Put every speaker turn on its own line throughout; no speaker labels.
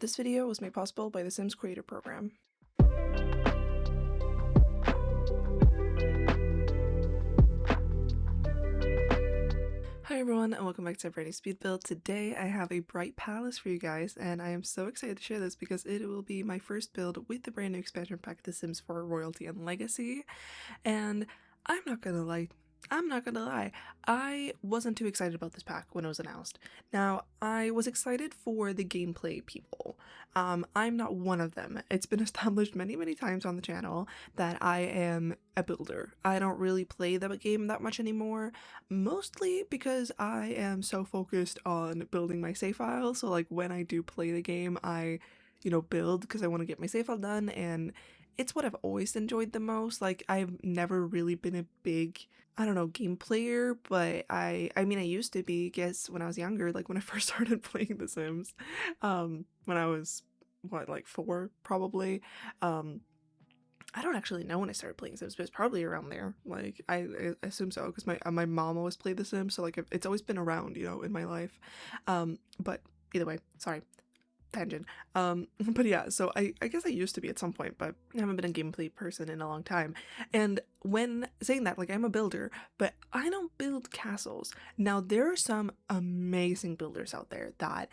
This video was made possible by the Sims Creator Program. Hi everyone, and welcome back to a brand new speed build. Today I have a bright palace for you guys, and I am so excited to share this because it will be my first build with the brand new expansion pack, The Sims 4 Royalty and Legacy. And I'm not gonna lie, I wasn't too excited about this pack when it was announced. Now, I was excited for the gameplay people. I'm not one of them. It's been established many times on the channel that I am a builder. I don't really play the game that much anymore, mostly because I am so focused on building my save file. So like when I do play the game, I build because I want to get my save file done, and it's what I've always enjoyed the most. Like, I've never really been a big, I don't know, game player, but I mean, I used to be, I guess, when I was younger, like when I first started playing The Sims, when I was, like 4, probably. I don't actually know when I started playing Sims, but it's probably around there. Like, I assume so, because my mom always played The Sims, so like it's always been around, in my life. But either way, sorry. Tangent. But yeah, so I guess I used to be at some point, but I haven't been a gameplay person in a long time. And when saying that, like, I'm a builder, but I don't build castles. Now, there are some amazing builders out there that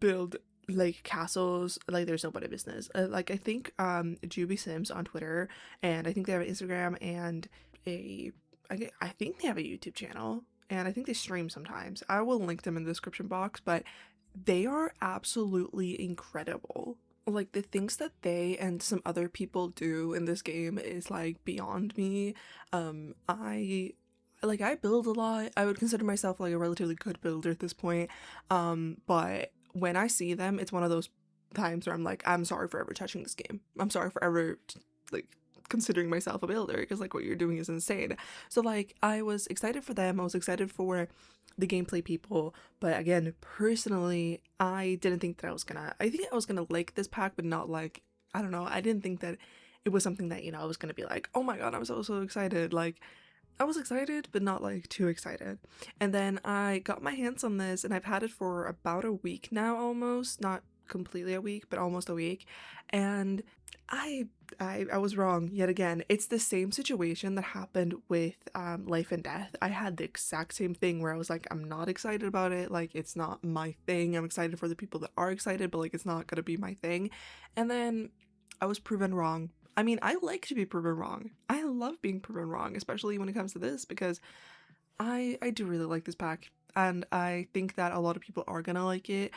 build like castles like there's nobody business. Like, I think Juby Sims on Twitter, and I think they have an Instagram and I think they have a YouTube channel, and I think they stream sometimes. I will link them in the description box, but they are absolutely incredible. Like, the things that they and some other people do in this game is like beyond me. I build a lot. I would consider myself like a relatively good builder at this point. But when I see them, it's one of those times where I'm like, I'm sorry for ever touching this game. I'm sorry for ever like considering myself a builder, because like what you're doing is insane. So like, I was excited for them. I was excited for the gameplay people, but again, personally, I didn't think that I think I was gonna like this pack, but not like, I don't know, I didn't think that it was something that, I was gonna be like, oh my god, I'm so excited. Like, I was excited, but not like too excited. And then I got my hands on this, and I've had it for about a week now, almost, not completely a week, but almost a week. And I was wrong yet again. It's the same situation that happened with Life and Death. I had the exact same thing where I was like, I'm not excited about it. Like, it's not my thing. I'm excited for the people that are excited, but like, it's not gonna be my thing. And then I was proven wrong. I mean, I like to be proven wrong. I love being proven wrong, especially when it comes to this, because I do really like this pack, and I think that a lot of people are gonna like it.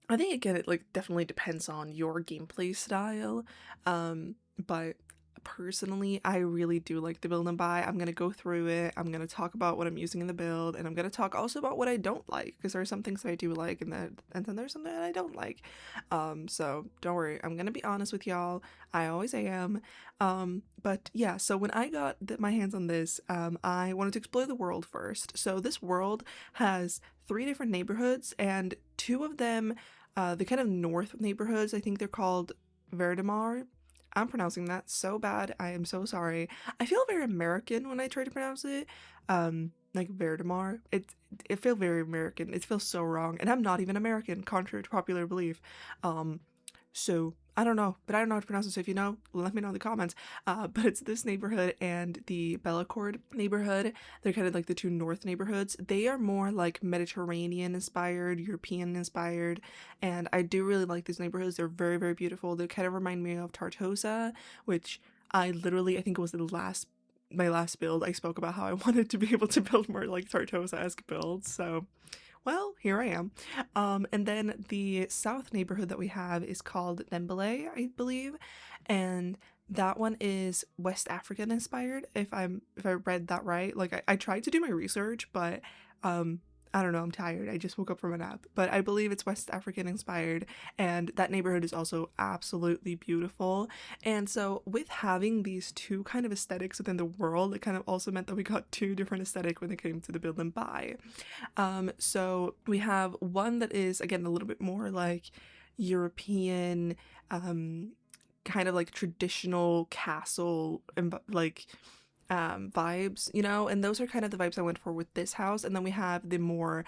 I think, again, it like definitely depends on your gameplay style, but personally, I really do like the build and buy. I'm gonna go through it. I'm gonna talk about what I'm using in the build, and I'm gonna talk also about what I don't like, because there are some things that I do like, and then there's something that I don't like. So don't worry, I'm gonna be honest with y'all. I always am. But yeah, so when I got my hands on this, I wanted to explore the world first. So this world has 3 different neighborhoods, and 2 of them, the kind of north neighborhoods, I think they're called Verdemar. I'm pronouncing that so bad. I am so sorry. I feel very American when I try to pronounce it. Like Verdemar. It feels very American. It feels so wrong. And I'm not even American, contrary to popular belief. So I don't know, but I don't know how to pronounce it. So if you know, let me know in the comments. But it's this neighborhood and the Bellacord neighborhood. They're kind of like the 2 north neighborhoods. They are more like Mediterranean inspired, European inspired, and I do really like these neighborhoods. They're very beautiful. They kind of remind me of Tartosa, which I think it was my last build. I spoke about how I wanted to be able to build more like Tartosa-esque builds. So, well, here I am. And then the south neighborhood that we have is called Dembele, I believe, and that one is West African inspired, if I read that right. Like, I tried to do my research, but I don't know, I'm tired. I just woke up from a nap. But I believe it's West African inspired, and that neighborhood is also absolutely beautiful. And so with having these 2 kind of aesthetics within the world, it kind of also meant that we got 2 different aesthetics when it came to the build and buy. So we have one that is, again, a little bit more like European, kind of like traditional castle, and like vibes, and those are kind of the vibes I went for with this house. And then we have the more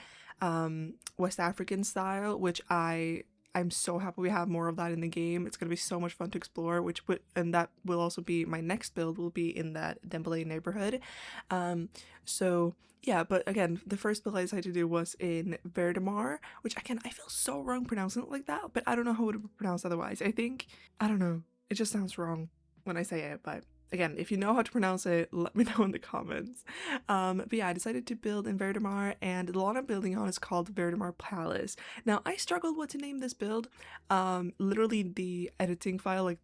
West African style, which I I'm so happy we have more of that in the game. It's gonna be so much fun to explore, and that will also be my next build, will be in that Dembele neighborhood. So yeah, but again, the first build I decided to do was in Verdemar, which again, I feel so wrong pronouncing it like that, but I don't know how it would be pronounced otherwise. I don't know, it just sounds wrong when I say it, but again, if you know how to pronounce it, let me know in the comments. But yeah, I decided to build in Verdemar, and the lot I'm building on is called Verdemar Palace. Now, I struggled what to name this build. Literally the editing file, like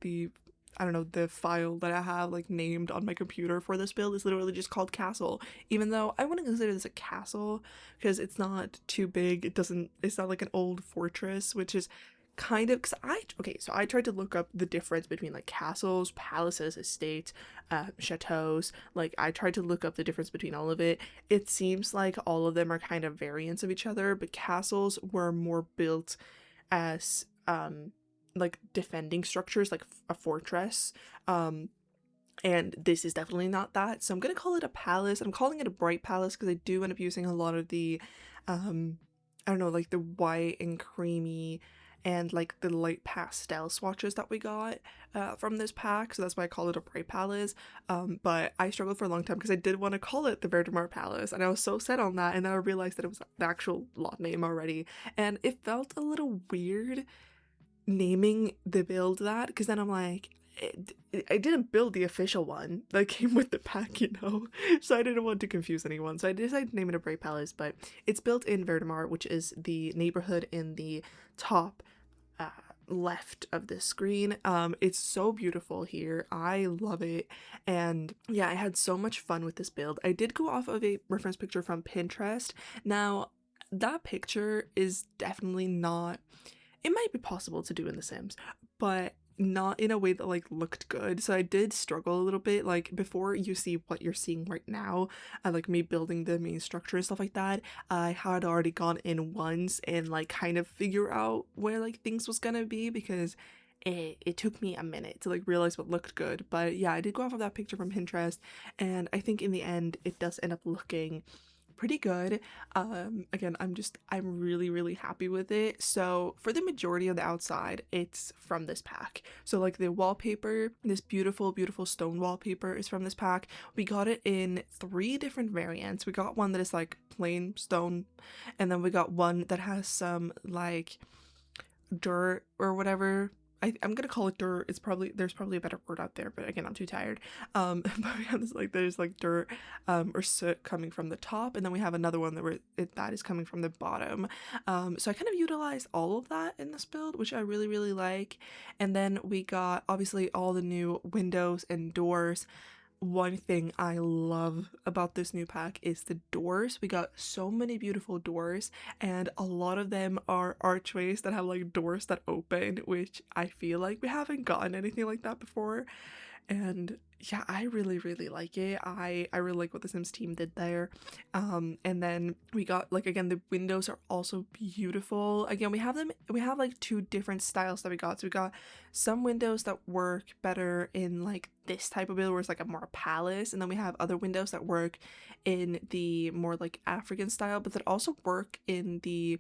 I don't know, the file that I have like named on my computer for this build is literally just called castle, even though I wouldn't consider this a castle because it's not too big. It's not like an old fortress, which is kind of, so I tried to look up the difference between like castles, palaces, estates, chateaus. Like, I tried to look up the difference between all of it. It seems like all of them are kind of variants of each other, but castles were more built as like defending structures, like a fortress. And this is definitely not that, so I'm gonna call it a palace. I'm calling it a bright palace because I do end up using a lot of the I don't know, like the white and creamy and like the light pastel swatches that we got from this pack, so that's why I call it a bright palace. But I struggled for a long time because I did want to call it the Verdemar Palace, and I was so set on that, and then I realized that it was the actual lot name already, and it felt a little weird naming the build that, because then I'm like, I didn't build the official one that came with the pack, you know, so I didn't want to confuse anyone, so I decided to name it a Bright Palace. But it's built in Verdemar, which is the neighborhood in the top left of the screen. It's so beautiful here, I love it, and yeah, I had so much fun with this build. I did go off of a reference picture from Pinterest. Now, that picture is definitely not, it might be possible to do in The Sims, but not in a way that like looked good. So I did struggle a little bit, like before you see what you're seeing right now, like me building the main structure and stuff like that, I had already gone in once and like kind of figure out where like things was gonna be, because it took me a minute to like realize what looked good. But yeah, I did go off of that picture from Pinterest, and I think in the end it does end up looking pretty good. Again, I'm really happy with it. So for the majority of the outside, it's from this pack. So like the wallpaper, this beautiful stone wallpaper is from this pack. We got it in 3 different variants. We got one that is like plain stone, and then we got one that has some like dirt or whatever. I'm gonna call it dirt. There's probably a better word out there, but again, I'm too tired. But we have this, like, there's like dirt or soot coming from the top, and then we have another one that is coming from the bottom. So I kind of utilized all of that in this build, which I really like. And then we got obviously all the new windows and doors. One thing I love about this new pack is the doors. We got so many beautiful doors, and a lot of them are archways that have like doors that open, which I feel like we haven't gotten anything like that before. And yeah, I really like it. I really like what the Sims team did there. And then we got, like, again, the windows are also beautiful. Again, we have like 2 different styles that we got. So we got some windows that work better in like this type of build where it's like a more palace, and then we have other windows that work in the more like African style, but that also work in the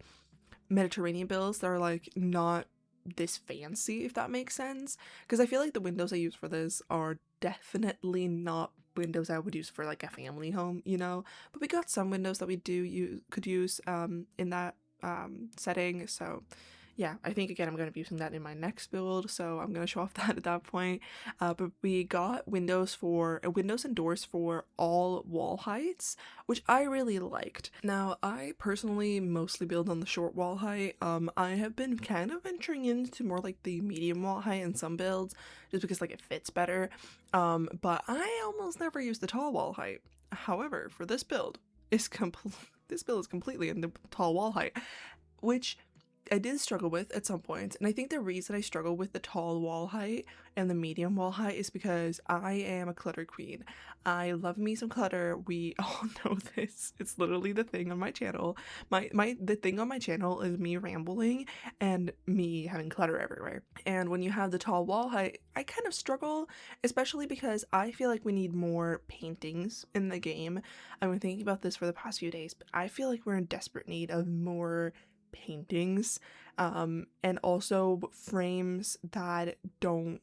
Mediterranean builds that are like not this fancy, if that makes sense. Because I feel like the windows I use for this are definitely not windows I would use for like a family home, you know. But we got some windows that we could use in that setting. So yeah, I think again I'm going to be using that in my next build, so I'm going to show off that at that point. But we got windows and doors for all wall heights, which I really liked. Now, I personally mostly build on the short wall height. I have been kind of venturing into more like the medium wall height in some builds, just because like it fits better. But I almost never use the tall wall height. However, for this build, this build is completely in the tall wall height, which I did struggle with at some points, and I think the reason I struggle with the tall wall height and the medium wall height is because I am a clutter queen. I love me some clutter. We all know this. It's literally the thing on my channel. The thing on my channel is me rambling and me having clutter everywhere. And when you have the tall wall height, I kind of struggle, especially because I feel like we need more paintings in the game. I've been thinking about this for the past few days, but I feel like we're in desperate need of more paintings, and also frames that don't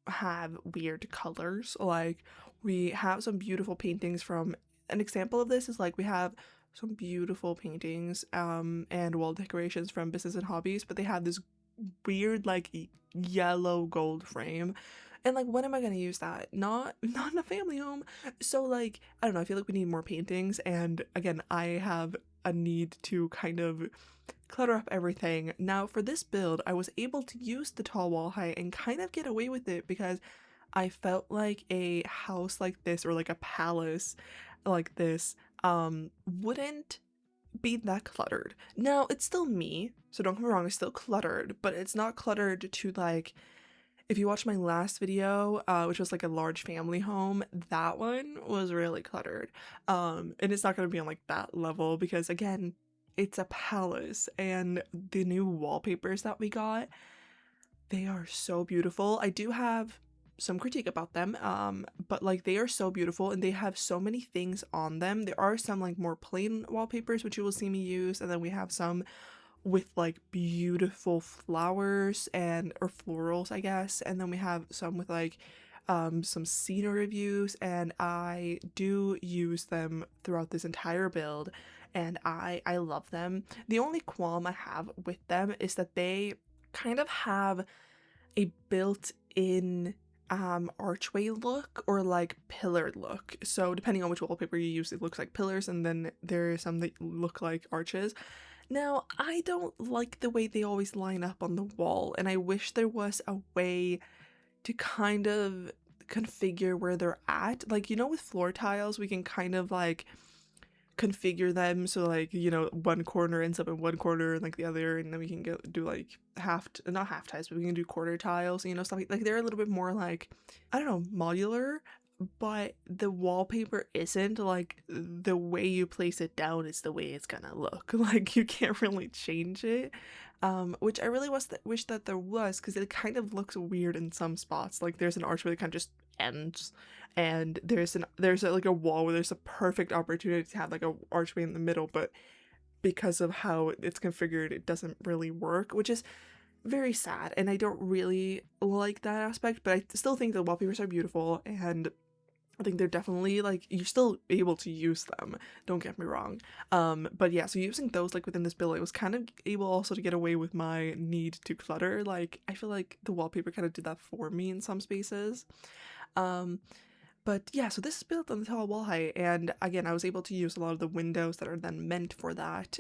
have weird colors. Like, we have some beautiful paintings from, an example of this is like we have some beautiful paintings and wall decorations from Business and Hobbies, but they have this weird like yellow gold frame, and like, when am I gonna use that? Not in a family home. So like, I don't know, I feel like we need more paintings, and again, I have a need to kind of clutter up everything. Now for this build, I was able to use the tall wall height and kind of get away with it because I felt like a house like this, or like a palace like this, wouldn't be that cluttered. Now, it's still me, so don't get me wrong, it's still cluttered, but it's not cluttered to like, if you watch my last video, which was like a large family home, that one was really cluttered. And it's not gonna be on like that level because again, it's a palace, and the new wallpapers that we got, they are so beautiful. I do have some critique about them, but like, they are so beautiful and they have so many things on them. There are some like more plain wallpapers which you will see me use, and then we have some with like beautiful flowers and, or florals, I guess, and then we have some with like some scenery views, and I do use them throughout this entire build, and I love them. The only qualm I have with them is that they kind of have a built-in archway look, or like pillared look. So depending on which wallpaper you use, it looks like pillars, and then there are some that look like arches. Now, I don't like the way they always line up on the wall, and I wish there was a way to kind of configure where they're at. Like, you know, with floor tiles, we can kind of like configure them so like, you know, one corner ends up in one corner and like the other, and then we can go do like not half tiles, but we can do quarter tiles, you know, stuff like they're a little bit more like, I don't know, modular. But the wallpaper isn't. Like, the way you place it down is the way it's gonna look. Like, you can't really change it, which I really wish that there was, because it kind of looks weird in some spots. Like, there's an archway that kind of just ends, and there's like a wall where there's a perfect opportunity to have like a archway in the middle, but because of how it's configured, it doesn't really work, which is very sad, and I don't really like that aspect. But I still think the wallpapers are beautiful, and I think they're definitely like, you're still able to use them, don't get me wrong. But yeah, so using those like within this build, I was kind of able also to get away with my need to clutter. Like, I feel like the wallpaper kind of did that for me in some spaces. But yeah, so this is built on the tall wall height, and again, I was able to use a lot of the windows that are then meant for that,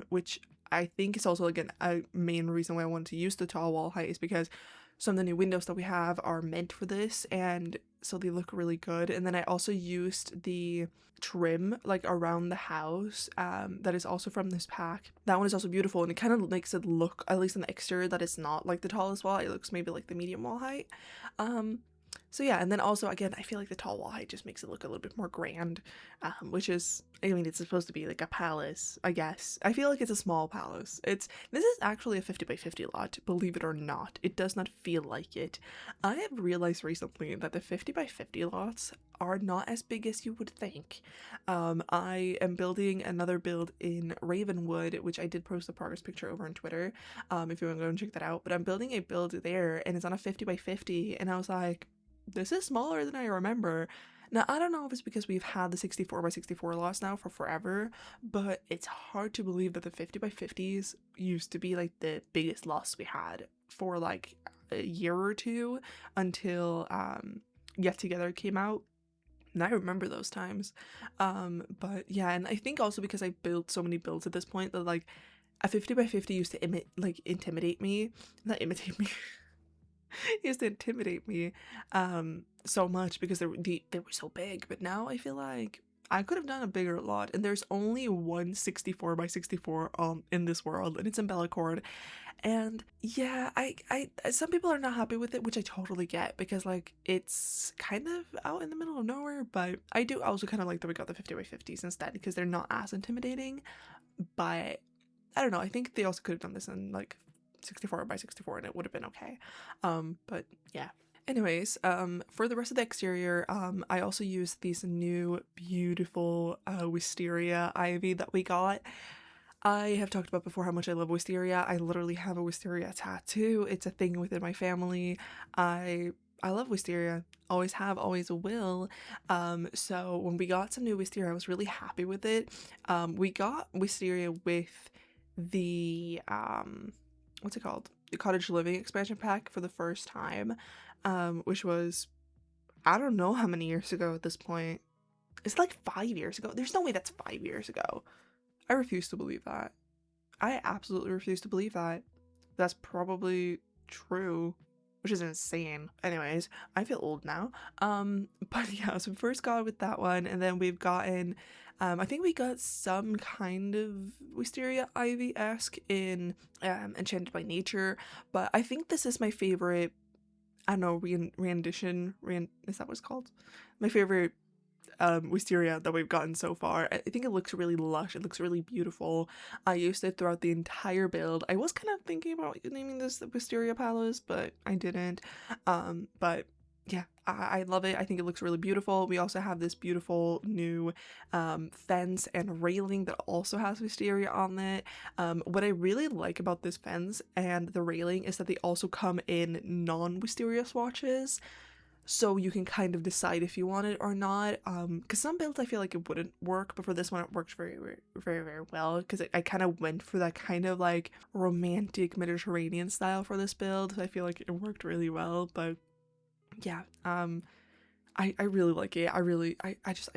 which I think is also, again, a main reason why I wanted to use the tall wall height, is because some of the new windows that we have are meant for this, and so they look really good. And then I also used the trim like around the house, that is also from this pack. That one is also beautiful, and it kind of makes it look, at least in the exterior, that it's not like the tallest wall. It looks maybe like the medium wall height. So yeah, and then also, again, I feel like the tall wall height just makes it look a little bit more grand, which is, I mean, it's supposed to be like a palace, I guess. I feel like it's a small palace. This is actually a 50 by 50 lot, believe it or not. It does not feel like it. I have realized recently that the 50 by 50 lots are not as big as you would think. I am building another build in Ravenwood, which I did post a progress picture over on Twitter, if you want to go and check that out. But I'm building a build there, and it's on a 50 by 50, and I was like, this is smaller than I remember. Now, I don't know if it's because we've had the 64 by 64 lots now for forever, but it's hard to believe that the 50 by 50s used to be like the biggest lots we had for like a year or two, until Get Together came out. And I remember those times. But yeah, and I think also because I built so many builds at this point that like a 50 by 50 used to intimidate me. Not imitate me. Used to intimidate me so much because they were so big. But now I feel like I could have done a bigger lot, and there's only one 64 by 64 in this world, and it's in Bellacord. And yeah, I some people are not happy with it, which I totally get, because like it's kind of out in the middle of nowhere. But I do also kind of like that we got the 50 by 50s instead, because they're not as intimidating. But I don't know, I think they also could have done this in like 64 by 64 and it would have been okay. But yeah. Anyways, for the rest of the exterior, I also used these new beautiful wisteria ivy that we got. I have talked about before how much I love wisteria. I literally have a wisteria tattoo. It's a thing within my family. I I love wisteria. Always have, always will. So when we got some new wisteria, I was really happy with it. We got wisteria with the what's it called? The Cottage Living expansion pack for the first time, which was, I don't know how many years ago at this point. It's like 5 years ago. There's no way that's 5 years ago. I refuse to believe that. I absolutely refuse to believe that. That's probably true, which is insane. Anyways, I feel old now. But yeah, so we first got with that one, and then we've gotten, I think we got some kind of Wisteria Ivy-esque in Enchanted by Nature, but I think this is my favorite, I don't know, rendition, is that what it's called? My favorite wisteria that we've gotten so far. I think it looks really lush. It looks really beautiful. I used it throughout the entire build. I was kind of thinking about naming this the Wisteria Palace, but I didn't. But yeah, I love it. I think it looks really beautiful. We also have this beautiful new fence and railing that also has wisteria on it. What I really like about this fence and the railing is that they also come in non-wisteria swatches, so you can kind of decide if you want it or not. Because some builds I feel like it wouldn't work, but for this one it worked very, very, very, very well, because I kind of went for that kind of like romantic Mediterranean style for this build, so I feel like it worked really well. But yeah, I really like it. I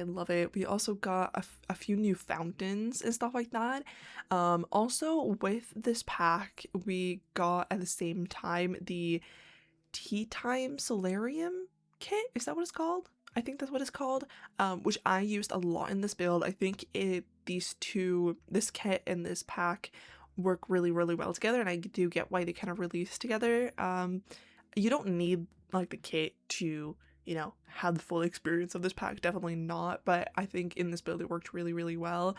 love it. We also got a few new fountains and stuff like that. Also with this pack, we got at the same time the Tea Time Solarium kit. Is that what it's called? I think that's what it's called. Which I used a lot in this build. I think this kit and this pack work really, really well together, and I do get why they kind of release together. You don't need like the kit to, you know, have the full experience of this pack, definitely not, but I think in this build it worked really, really well.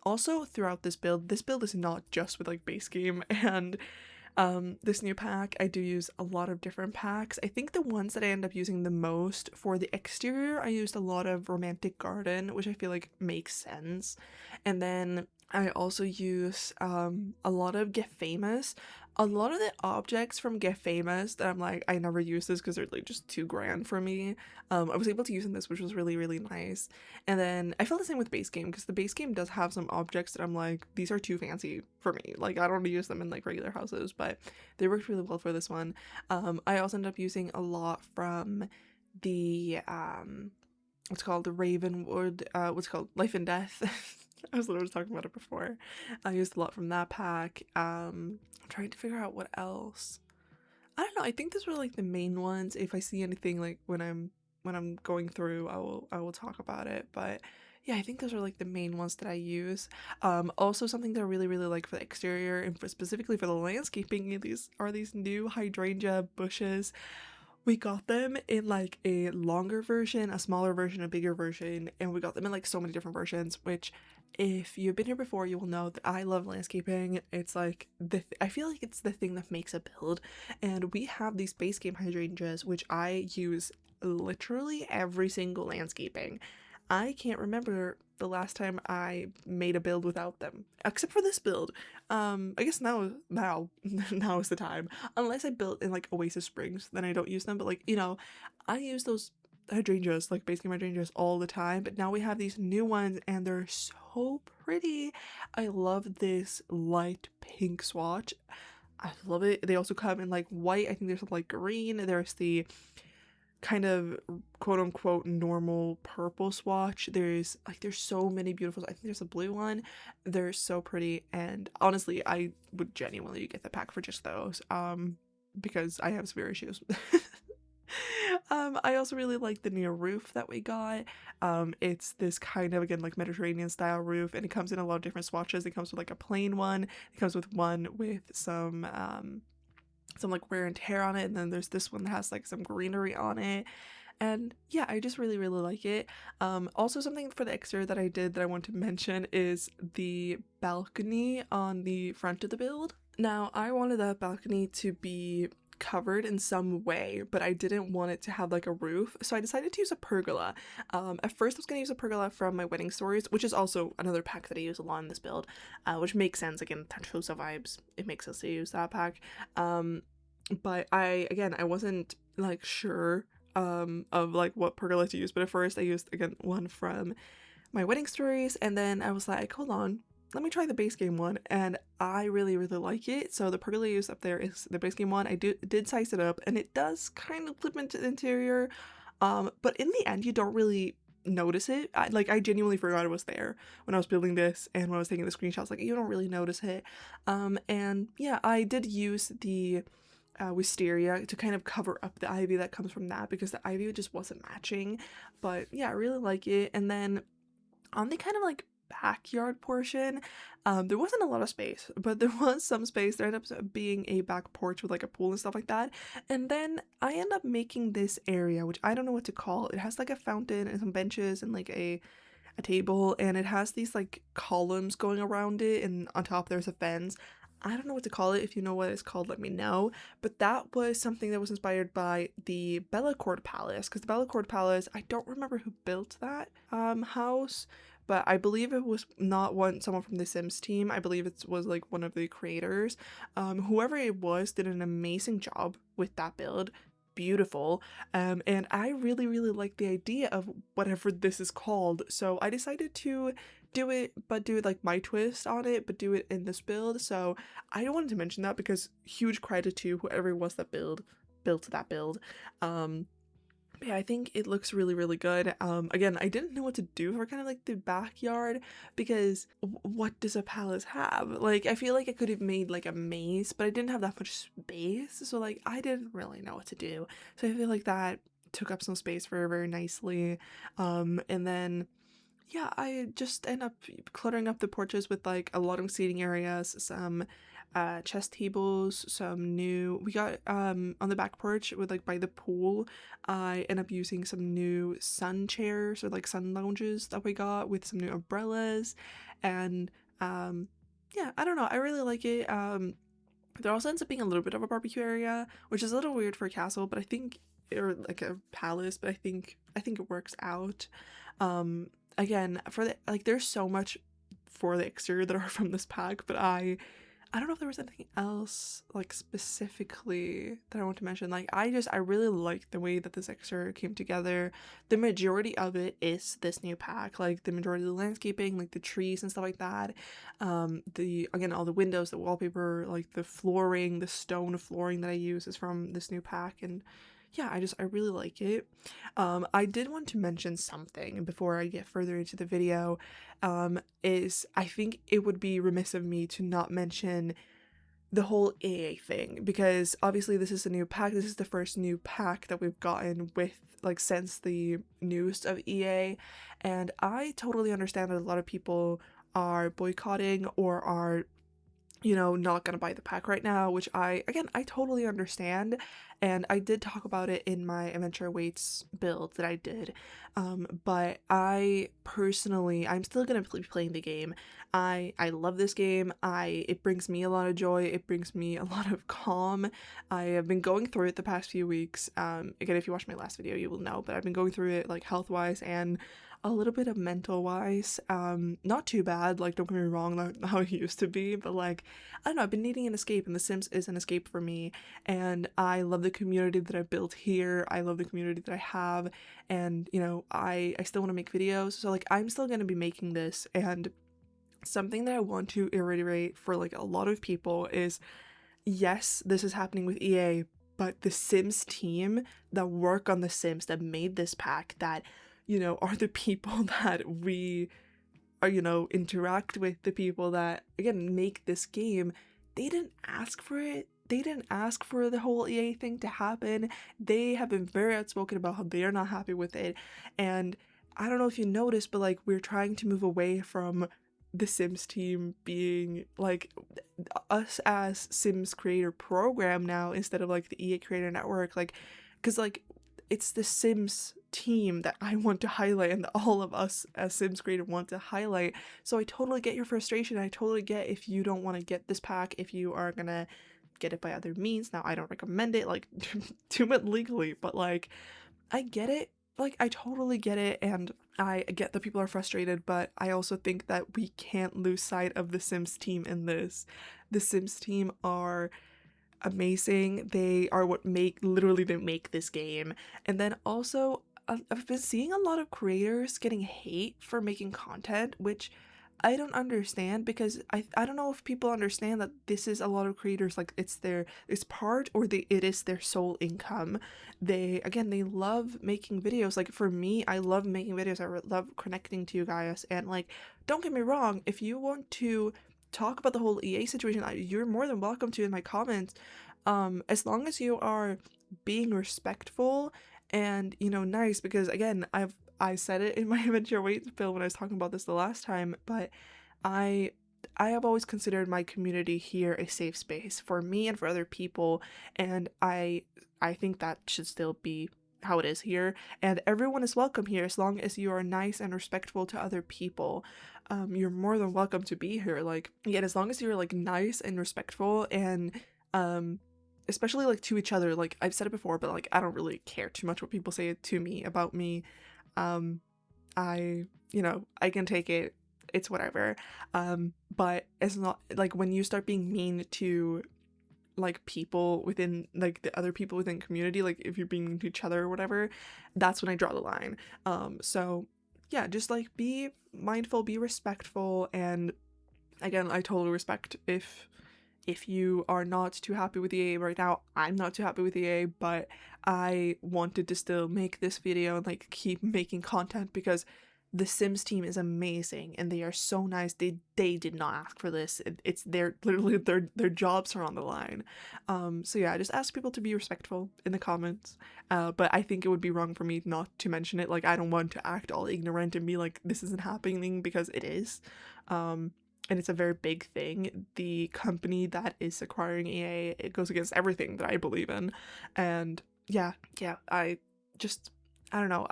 Also throughout this build is not just with like base game and this new pack. I do use a lot of different packs. I think the ones that I end up using the most for the exterior, I used a lot of Romantic Garden, which I feel like makes sense. And then I also use a lot of Get Famous. A lot of the objects from Get Famous that I'm like, I never use this because they're like just too grand for me. I was able to use in this, which was really, really nice. And then I feel the same with base game, because the base game does have some objects that I'm like, these are too fancy for me. Like, I don't use them in like regular houses, but they worked really well for this one. I also ended up using a lot from the what's called the Ravenwood, what's called Life and Death. I was literally talking about it before. I used a lot from that pack. I'm trying to figure out what else. I don't know. I think those were like the main ones. If I see anything like when I'm going through, I will talk about it. But yeah, I think those are like the main ones that I use. Also something that I really, really like for the exterior and specifically for the landscaping, these new hydrangea bushes. We got them in like a longer version, a smaller version, a bigger version, and we got them in like so many different versions, which if you've been here before, you will know that I love landscaping. It's like I feel like it's the thing that makes a build. And we have these base game hydrangeas, which I use literally every single landscaping. I can't remember the last time I made a build without them, except for this build. I guess now now is the time. Unless I built in like Oasis Springs, then I don't use them. But like, you know, I use those hydrangeas, like base game hydrangeas, all the time. But now we have these new ones, and they're so pretty. I love this light pink swatch. I love it. They also come in like white. I think there's some like green. There's the kind of quote unquote normal purple swatch. There's so many beautiful, I think there's a blue one. They're so pretty, and honestly I would genuinely get the pack for just those, because I have severe issues. I also really like the new roof that we got. It's this kind of, again, like Mediterranean style roof, and it comes in a lot of different swatches. It comes with like a plain one, it comes with one with some like wear and tear on it, and then there's this one that has like some greenery on it. And yeah, I just really, really like it. Also something for the exterior that I did that I want to mention is the balcony on the front of the build. Now, I wanted that balcony to be of covered in some way, but I didn't want it to have like a roof, so I decided to use a pergola. At first I was going to use a pergola from my wedding stories, which is also another pack that I use a lot in this build, which makes sense. Again, Tachosa vibes, it makes sense to use that pack. But I wasn't like sure of like what pergola to use, but at first I used again one from my wedding stories, and then I was like, hold on, let me try the base game one, and I really like it. So the pergola I used up there is the base game one. I did size it up, and it does kind of clip into the interior, but in the end you don't really notice it. I genuinely forgot it was there when I was building this, and when I was taking the screenshots, like, you don't really notice it. And yeah, I did use the wisteria to kind of cover up the ivy that comes from that, because the ivy just wasn't matching. But yeah, I really like it. And then on the kind of like backyard portion, there wasn't a lot of space, but there was some space. There ended up being a back porch with like a pool and stuff like that. And then I end up making this area, which I don't know what to call. It has like a fountain and some benches and like a table, and it has these like columns going around it, and on top there's a fence. I don't know what to call it. If you know what it's called, let me know. But that was something that was inspired by the Bellecourt Palace, because the Bellecourt Palace, I don't remember who built that house, but I believe it was not someone from the Sims team. I believe it was like one of the creators. Whoever it was did an amazing job with that build. Beautiful. And I really like the idea of whatever this is called, so I decided to do it, but do it like my twist on it, but do it in this build. So I wanted to mention that because huge credit to whoever it was that built that build. But yeah, I think it looks really good. Again, I didn't know what to do for kind of like the backyard, because what does a palace have? Like, I feel like I could have made like a maze, but I didn't have that much space, so like I didn't really know what to do. So I feel like that took up some space very nicely. And then yeah, I just end up cluttering up the porches with like a lot of seating areas, some chess tables, some new, we got on the back porch with like by the pool, I end up using some new sun chairs or like sun lounges that we got with some new umbrellas. And yeah, I don't know, I really like it. There also ends up being a little bit of a barbecue area, which is a little weird for a castle, but I think, or like a palace, but I think it works out. Again, for the like, there's so much for the exterior that are from this pack, but I don't know if there was anything else like specifically that I want to mention. Like, I really like the way that this exterior came together. The majority of it is this new pack, like the majority of the landscaping, like the trees and stuff like that. Again, all the windows, the wallpaper, like the flooring, the stone flooring that I use is from this new pack. And yeah, I really like it. I did want to mention something before I get further into the video, is I think it would be remiss of me to not mention the whole EA thing, because obviously this is a new pack. This is the first new pack that we've gotten with like since the news of EA, and I totally understand that a lot of people are boycotting or are, you know, not gonna buy the pack right now, which I totally understand. And I did talk about it in my Adventure Awaits build that I did, but I personally, I'm still gonna be playing the game. I love this game. It brings me a lot of joy, it brings me a lot of calm. I have been going through it the past few weeks. Again, if you watched my last video you will know, but I've been going through it like health wise and a little bit of mental wise. Not too bad, like, don't get me wrong, not how it used to be, but like, I don't know, I've been needing an escape, and The Sims is an escape for me. And I love the community that I've built here. I love the community that I have, and you know, I still want to make videos, so like, I'm still going to be making this. And something that I want to reiterate for like a lot of people is, yes, this is happening with EA, but the Sims team that work on The Sims, that made this pack, that, you know, are the people that we are, you know, interact with, the people that, again, make this game. They didn't ask for it. They didn't ask for the whole EA thing to happen. They have been very outspoken about how they are not happy with it. And I don't know if you noticed, but like, we're trying to move away from the Sims team being like us as Sims creator program now, instead of like the EA creator network. Like, because like, it's the Sims team that I want to highlight, and that all of us as Sims creator want to highlight. So I totally get your frustration. I totally get if you don't want to get this pack, if you are gonna get it by other means. Now, I don't recommend it, like, do it legally, but, like, I get it. Like, I totally get it, and I get that people are frustrated, but I also think that we can't lose sight of the Sims team in this. The Sims team are amazing. They are what literally they make this game. And then also, I've been seeing a lot of creators getting hate for making content, which I don't understand, because I don't know if people understand that this is a lot of creators, like, it's part, or it is their sole income. They love making videos. Like, for me, I love making videos. I love connecting to you guys, and, like, don't get me wrong, if you want to talk about the whole EA situation, you're more than welcome to in my comments, as long as you are being respectful and, you know, nice, because again, I said it in my eventual weight bill when I was talking about this the last time, but I have always considered my community here a safe space for me and for other people, and I think that should still be how it is here, and everyone is welcome here as long as you are nice and respectful to other people. You're more than welcome to be here. Like, yeah, as long as you're, like, nice and respectful, and especially, like, to each other. Like, I've said it before, but, like, I don't really care too much what people say to me about me. I can take it, it's whatever. But it's not, like, when you start being mean to, like, people within, like, the other people within community, like, if you're being mean to each other or whatever, that's when I draw the line. So yeah, just, like, be mindful, be respectful, and again, I totally respect if you are not too happy with EA right now. I'm not too happy with EA, but I wanted to still make this video and, like, keep making content because the Sims team is amazing and they are so nice. They did not ask for this. It's literally their jobs are on the line. So yeah, I just ask people to be respectful in the comments. But I think it would be wrong for me not to mention it. Like, I don't want to act all ignorant and be like, this isn't happening, because it is. And it's a very big thing. The company that is acquiring EA, it goes against everything that I believe in. And yeah, I don't know.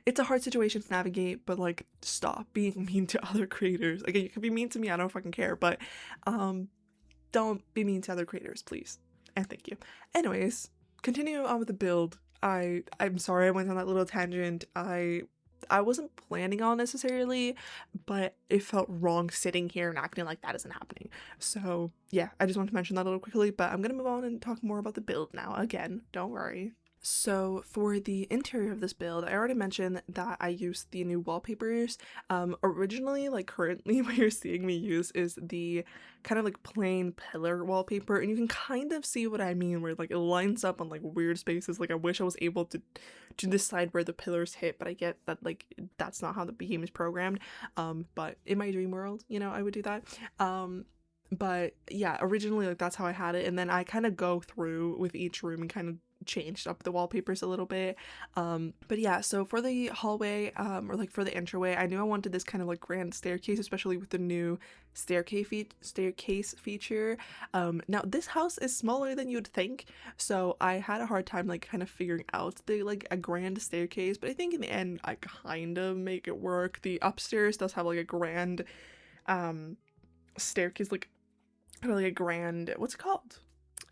It's a hard situation to navigate, but, like, stop being mean to other creators. Again, you can be mean to me, I don't fucking care, but don't be mean to other creators, please. And thank you. Anyways, continuing on with the build. I'm sorry I went on that little tangent. I wasn't planning on necessarily, but it felt wrong sitting here and acting like that isn't happening. So yeah, I just wanted to mention that a little quickly, but I'm gonna move on and talk more about the build now. Again, don't worry. So for the interior of this build, I already mentioned that I used the new wallpapers. Originally, like, currently what you're seeing me use is the kind of, like, plain pillar wallpaper, and you can kind of see what I mean, where, like, it lines up on, like, weird spaces. Like, I wish I was able to decide where the pillars hit, but I get that, like, that's not how the game is programmed. But in my dream world, you know, I would do that. But yeah, originally, like, that's how I had it, and then I kind of go through with each room and kind of changed up the wallpapers a little bit. But yeah, so for the hallway, or, like, for the entryway, I knew I wanted this kind of, like, grand staircase, especially with the new staircase feature. Now this house is smaller than you'd think, so I had a hard time, like, kind of figuring out a grand staircase, but I think in the end I kind of make it work. The upstairs does have, like, a grand staircase, like, a grand, what's it called?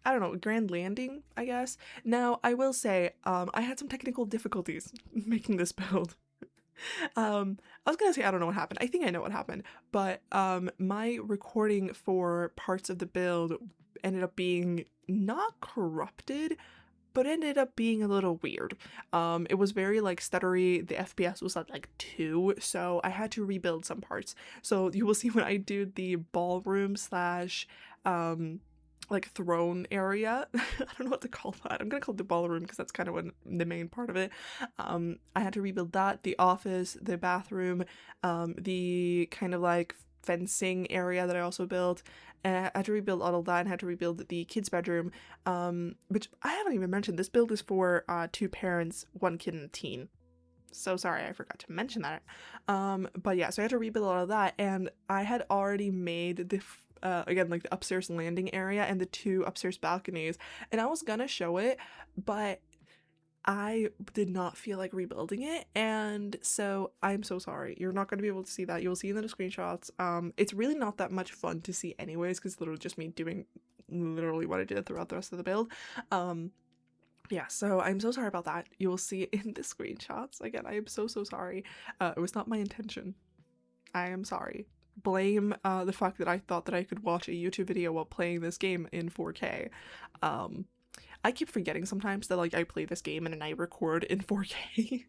I don't know, grand landing, I guess. Now, I will say, I had some technical difficulties making this build. I was gonna say I don't know what happened. I think I know what happened, but my recording for parts of the build ended up being not corrupted, but ended up being a little weird. It was very, like, stuttery. The FPS was at, like, 2, so I had to rebuild some parts. So you will see when I do the ballroom slash like, throne area. I don't know what to call that. I'm gonna call it the ballroom because that's kind of the main part of it. I had to rebuild that, the office, the bathroom, the kind of, like, fencing area that I also built. And I had to rebuild all of that, and had to rebuild the kids' bedroom, which I haven't even mentioned. This build is for 2 parents, 1 kid, and a teen. So sorry, I forgot to mention that. But yeah, so I had to rebuild all of that, and I had already made the again, like, the upstairs landing area and the 2 upstairs balconies, and I was gonna show it, but I did not feel like rebuilding it, and so I'm so sorry. You're not going to be able to see that. You'll see in the screenshots. It's really not that much fun to see anyways, because it's literally just me doing literally what I did throughout the rest of the build. Yeah, so I'm so sorry about that. You will see it in the screenshots. Again, I am so sorry. It was not my intention. I am sorry. Blame the fact that I thought that I could watch a YouTube video while playing this game in 4K. I keep forgetting sometimes that like I play this game and then I record in 4K.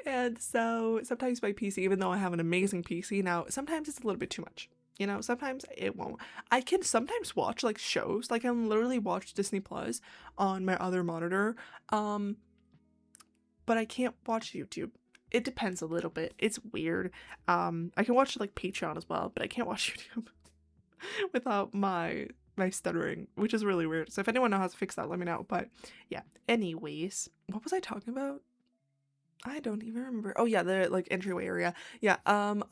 And so sometimes my PC, even though I have an amazing PC now, sometimes it's a little bit too much. You know, sometimes it won't. I can sometimes watch like shows, like I can literally watch Disney Plus on my other monitor, but I can't watch YouTube. It depends a little bit. It's weird. I can watch like Patreon as well, but I can't watch YouTube without my stuttering, which is really weird. So if anyone knows how to fix that, let me know. But yeah, anyways, what was I talking about? I don't even remember. Oh yeah, the like entryway area. Yeah, I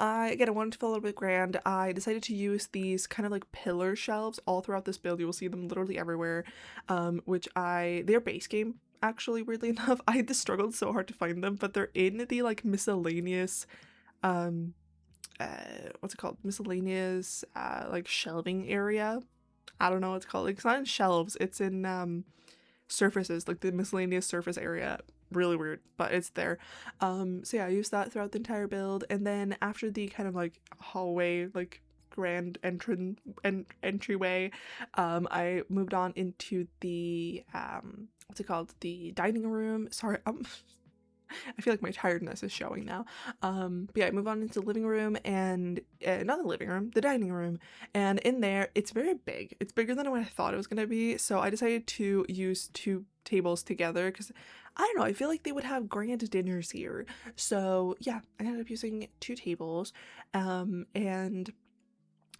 wanted to feel a little bit grand. I decided to use these kind of like pillar shelves all throughout this build. You will see them literally everywhere. They're base game actually, weirdly enough. I had struggled so hard to find them, but they're in the like miscellaneous what's it called? Miscellaneous like shelving area. I don't know what it's called. Like, it's not in shelves, it's in surfaces, like the miscellaneous surface area. Really weird, but it's there. So yeah, I used that throughout the entire build, and then after the kind of like hallway, like grand entryway, I moved on into the what's it called? The dining room. Sorry, I feel like my tiredness is showing now. But yeah, I move on into the living room and not the living room, the dining room. And in there, it's very big. It's bigger than what I thought it was going to be. So I decided to use 2 tables together because I don't know, I feel like they would have grand dinners here. So yeah, I ended up using 2 tables. And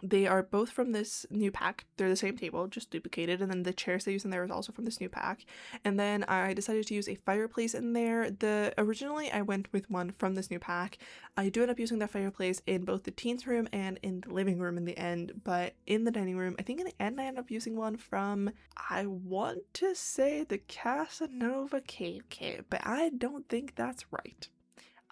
they are both from this new pack. They're the same table, just duplicated, and then the chairs they use in there is also from this new pack. And then I decided to use a fireplace in there. Originally I went with one from this new pack. I do end up using that fireplace in both the teens room and in the living room in the end, but in the dining room, I think in the end I end up using one from, I want to say the Casanova Cave Cave, but I don't think that's right.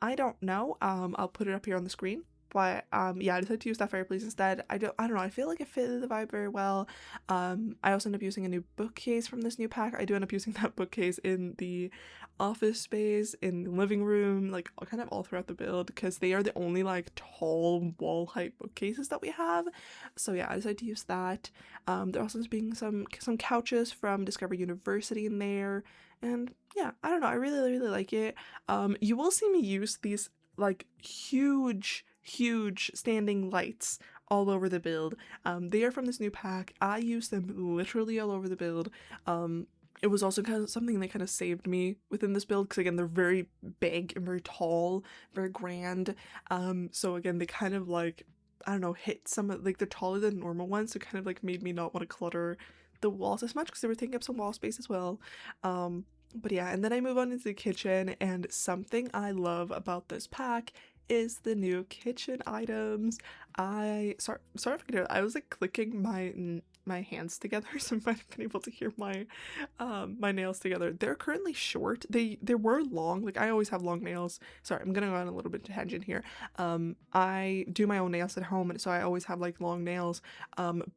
I don't know. I'll put it up here on the screen. But yeah, I decided to use that fireplace instead. I don't know, I feel like it fitted the vibe very well. I also end up using a new bookcase from this new pack. I do end up using that bookcase in the office space, in the living room, like kind of all throughout the build, because they are the only like tall wall height bookcases that we have. So yeah, I decided to use that. There also is being some couches from Discovery University in there. And yeah, I don't know, I really like it. You will see me use these like huge standing lights all over the build. They are from this new pack. I use them literally all over the build. It was also kind of something that kind of saved me within this build because again they're very big and very tall, very grand. So again they kind of like, I don't know, hit some of like they're taller than normal ones, so kind of like made me not want to clutter the walls as much because they were taking up some wall space as well. But yeah, and then I move on into the kitchen, and something I love about this pack is the new kitchen items. Sorry if I can do it. I was like clicking my hands together, so you might have been able to hear my my nails together. They're currently short. They were long. Like I always have long nails. Sorry, I'm gonna go on a little bit tangent here. I do my own nails at home, and so I always have like long nails.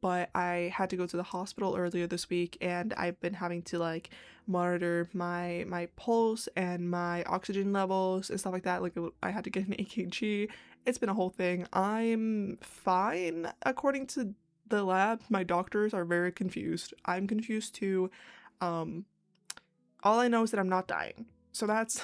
But I had to go to the hospital earlier this week, and I've been having to like monitor my pulse and my oxygen levels and stuff like that. Like I had to get an EKG. It's been a whole thing. I'm fine according to the lab. My doctors are very confused. I'm confused too. All I know is that I'm not dying, so that's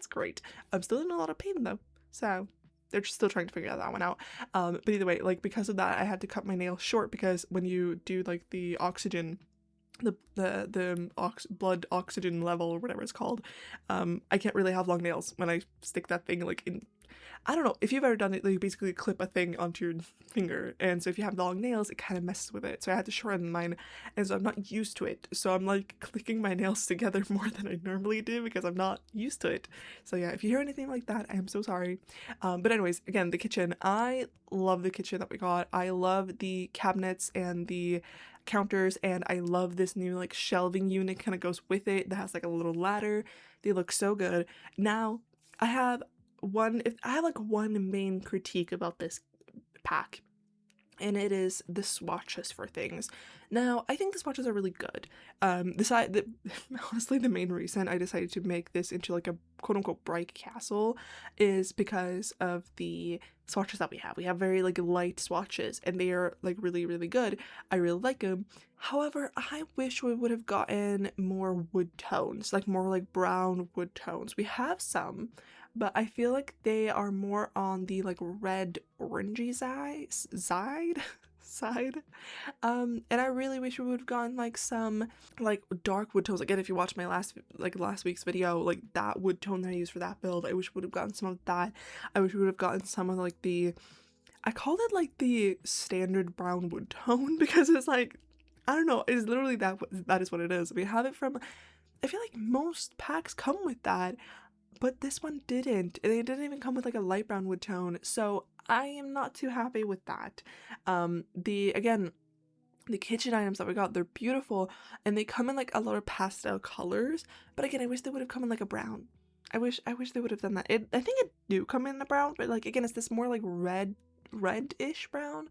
great. I'm still in a lot of pain though, so they're just still trying to figure that one out. But either way, like because of that, I had to cut my nails short because when you do like the oxygen, the blood oxygen level or whatever it's called, I can't really have long nails when I stick that thing like in. I don't know if you've ever done it, like you basically clip a thing onto your finger, and so if you have long nails it kind of messes with it, so I had to shorten mine, and so I'm not used to it, so I'm like clicking my nails together more than I normally do because I'm not used to it. So yeah, if you hear anything like that, I am so sorry. But anyways, again, the kitchen, I love the kitchen that we got. I love the cabinets and the counters, and I love this new like shelving unit kind of goes with it that has like a little ladder. They look so good. Now I have one main critique about this pack, and it is the swatches for things. Now, I think the swatches are really good. Honestly, the main reason I decided to make this into like a quote unquote bright castle is because of the swatches that we have. We have very like light swatches, and they are like really, really good. I really like them. However, I wish we would have gotten more wood tones, like more like brown wood tones. We have some, but I feel like they are more on the like red orangey side. And I really wish we would have gotten like some like dark wood tones. Again, if you watch my last week's video, like that wood tone that I used for that build, I wish we would have gotten some of that. I wish we would have gotten some of like I called it like the standard brown wood tone because it's like, I don't know, it's literally that is what it is. We have it from, I feel like most packs come with that, but this one didn't. They didn't even come with like a light brown wood tone, so I am not too happy with that. The kitchen items that we got, they're beautiful, and they come in like a lot of pastel colors, but again, I wish they would have come in like a brown. I wish they would have done that. I think it do come in the brown, but like again, it's this more like red-ish brown.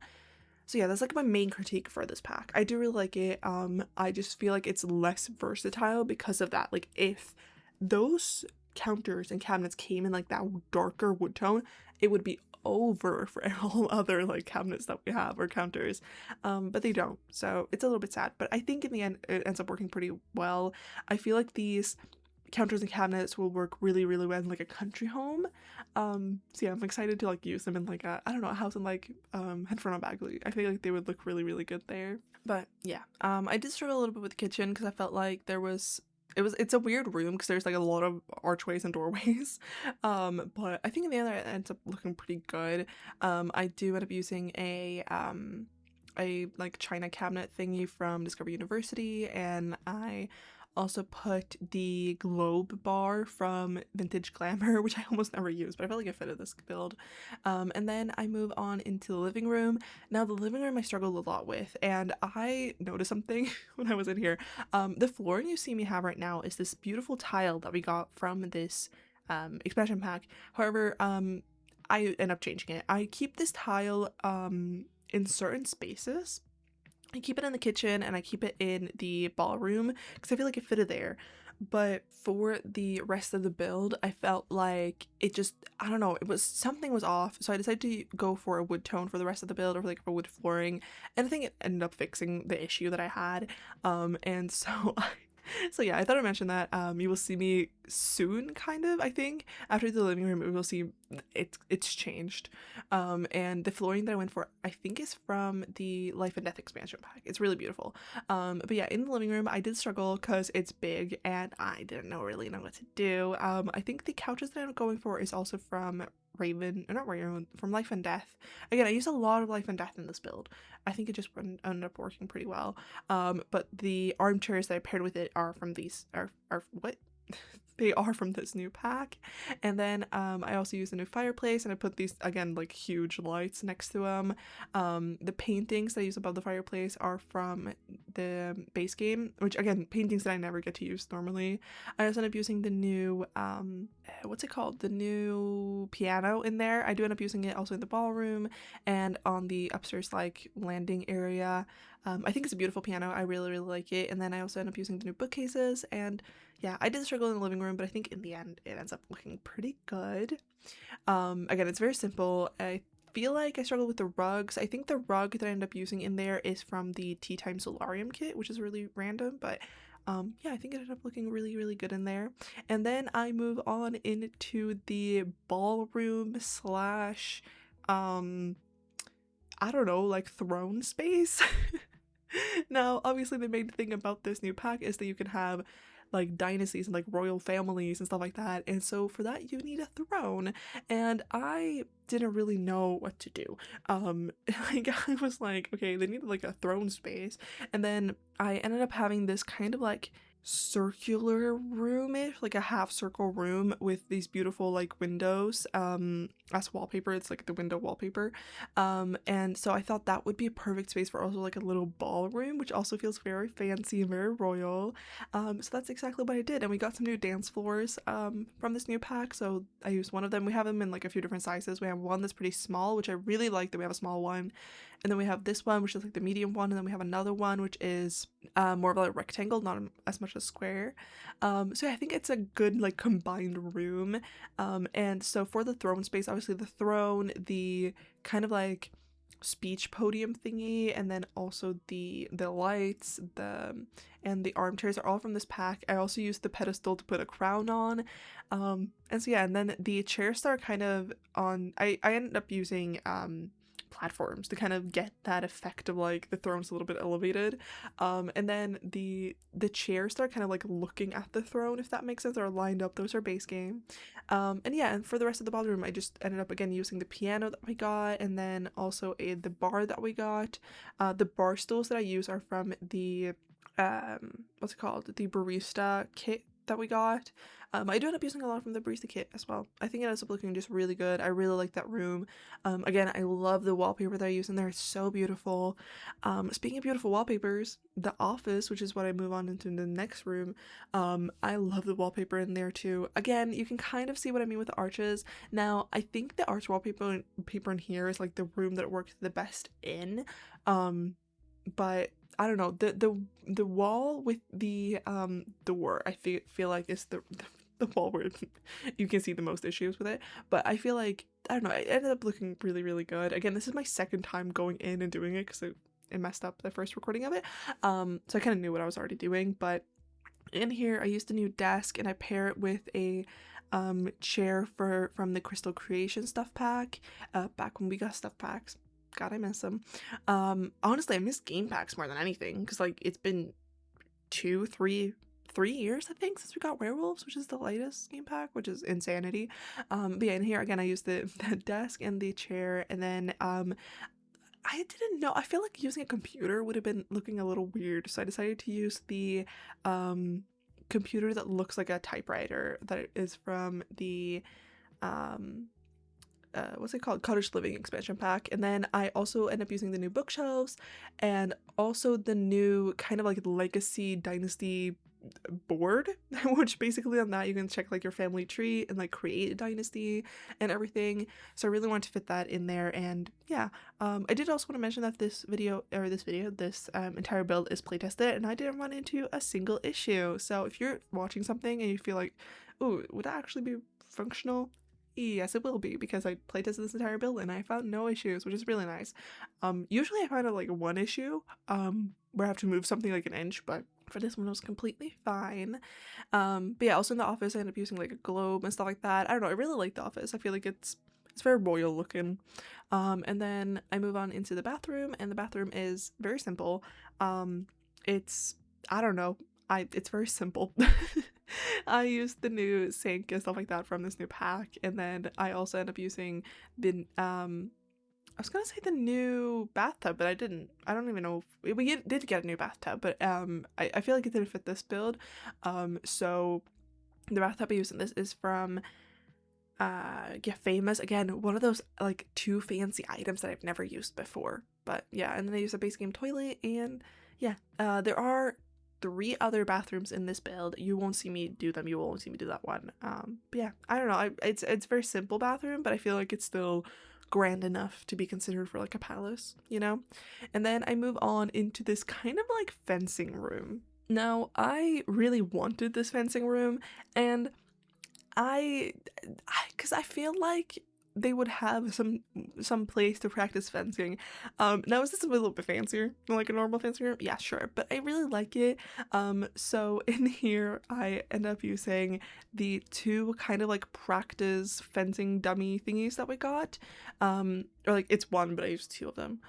So yeah, that's like my main critique for this pack. I do really like it. I just feel like it's less versatile because of that. Like if those counters and cabinets came in like that darker wood tone, it would be over for all other like cabinets that we have or counters, but they don't, so it's a little bit sad, but I think in the end it ends up working pretty well. I feel like these counters and cabinets will work really, really well in like a country home. So yeah, I'm excited to like use them in like a, I don't know, a house in like Headfront on Bagley. I feel like they would look really, really good there. But yeah, I did struggle a little bit with the kitchen because I felt like it's a weird room because there's like a lot of archways and doorways, but I think in the end it ends up looking pretty good. I do end up using a like china cabinet thingy from Discovery University, and I also put the globe bar from Vintage Glamour, which I almost never use, but I felt like it fitted this build. And then I move on into the living room. Now the living room I struggled a lot with, and I noticed something when I was in here. The flooring you see me have right now is this beautiful tile that we got from this expansion pack. However, I end up changing it. I keep this tile in certain spaces. I keep it in the kitchen and I keep it in the ballroom because I feel like it fitted there. But for the rest of the build, I felt like it just, I don't know, something was off. So I decided to go for a wood tone for the rest of the build, or like for wood flooring. And I think it ended up fixing the issue that I had. And so so yeah, I thought I'd mention that. You will see me soon, kind of, I think. After the living room, we will see it's changed. And the flooring that I went for, I think, is from the Life and Death expansion pack. It's really beautiful. But yeah, in the living room, I did struggle because it's big and I didn't really know what to do. I think the couches that I'm going for is also from from Life and Death. Again, I used a lot of Life and Death in this build. I think it just ended up working pretty well. But the armchairs that I paired with it are from these are what? They are from this new pack. And then I also used a new fireplace, and I put these, again, like huge lights next to them. The paintings that I use above the fireplace are from the base game, which, again, paintings that I never get to use normally. I also end up using the new what's it called, the new piano in there. I do end up using it also in the ballroom and on the upstairs like landing area. I think it's a beautiful piano. I really, really like it. And then I also end up using the new bookcases, and yeah, I did struggle in the living room, but I think in the end it ends up looking pretty good. Again, it's very simple. I feel like I struggled with the rugs. I think the rug that I end up using in there is from the Tea Time Solarium kit, which is really random, but yeah, I think it ended up looking really, really good in there. And then I move on into the ballroom slash, I don't know, like throne space. Now, obviously the main thing about this new pack is that you can have like dynasties and like royal families and stuff like that, and so for that you need a throne, and I didn't really know what to do. Like I was like, okay, they needed like a throne space, and then I ended up having this kind of like circular roomish, like a half circle room with these beautiful like windows as wallpaper. It's like the window wallpaper, and so I thought that would be a perfect space for also like a little ballroom, which also feels very fancy and very royal. So that's exactly what I did, and we got some new dance floors from this new pack. So I used one of them. We have them in like a few different sizes. We have one that's pretty small, which I really like that we have a small one, and then we have this one, which is like the medium one, and then we have another one which is more of like a rectangle, not as much a square. So yeah, I think it's a good like combined room. And so for the throne space, obviously the throne, the kind of like speech podium thingy, and then also the lights, and the armchairs are all from this pack. I also used the pedestal to put a crown on. And so yeah, and then the chairs are kind of on, I ended up using platforms to kind of get that effect of like the throne's a little bit elevated, and then the chairs start kind of like looking at the throne, if that makes sense, or lined up. Those are base game. And yeah, and for the rest of the ballroom I just ended up again using the piano that we got, and then also the bar that we got. The bar stools that I use are from the what's it called, the barista kit that we got. I do end up using a lot from the barista kit as well. I think it ends up looking just really good. I really like that room. Again, I love the wallpaper that I use in there. It's so beautiful. Speaking of beautiful wallpapers, the office, which is what I move on into the next room, I love the wallpaper in there too. Again, you can kind of see what I mean with the arches. Now, I think the arch wallpaper in here is like the room that it works the best in. But I don't know, the wall with the door, I feel like is the wall where you can see the most issues with it. But I feel like, I don't know, it ended up looking really, really good. Again, this is my second time going in and doing it because it messed up the first recording of it. So I kind of knew what I was already doing. But in here I used a new desk, and I pair it with a chair from the Crystal Creation stuff pack, back when we got stuff packs. God, I miss them. Honestly, I miss game packs more than anything, because like it's been 3 years I think since we got Werewolves, which is the latest game pack, which is insanity. But yeah, in here again I used the desk and the chair, and then I didn't know, I feel like using a computer would have been looking a little weird, so I decided to use the computer that looks like a typewriter that is from the what's it called, Cottage Living expansion pack. And then I also end up using the new bookshelves, and also the new kind of like legacy dynasty board, which basically on that you can check like your family tree and like create a dynasty and everything. So I really wanted to fit that in there. And yeah, I did also want to mention that this entire build is playtested, and I didn't run into a single issue. So if you're watching something and you feel like, oh, would that actually be functional? Yes, it will be, because I playtested this entire build and I found no issues, which is really nice. Usually I find like one issue where I have to move something like an inch, but for this one it was completely fine. But yeah, also in the office I ended up using like a globe and stuff like that. I don't know, I really like the office. I feel like it's very royal looking. And then I move on into the bathroom, and the bathroom is very simple. It's, I don't know, it's very simple. I used the new sink and stuff like that from this new pack, and then I also end up using the I was gonna say the new bathtub, but I didn't. I don't even know if we did get a new bathtub, but I feel like it didn't fit this build. So the bathtub I used in this is from yeah, Famous. Again, one of those like too fancy items that I've never used before. But yeah, and then I used a base game toilet, and yeah, there are 3 other bathrooms in this build. You won't see me do them. You won't see me do that one. But yeah, I don't know. It's a very simple bathroom, but I feel like it's still grand enough to be considered for like a palace, you know? And then I move on into this kind of like fencing room. Now, I really wanted this fencing room, and because I feel like they would have some place to practice fencing. Now is this a little bit fancier than like a normal fencing room? Yeah, sure, but I really like it. So in here I end up using the 2 kind of like practice fencing dummy thingies that we got. Or like it's 1, but I used 2 of them.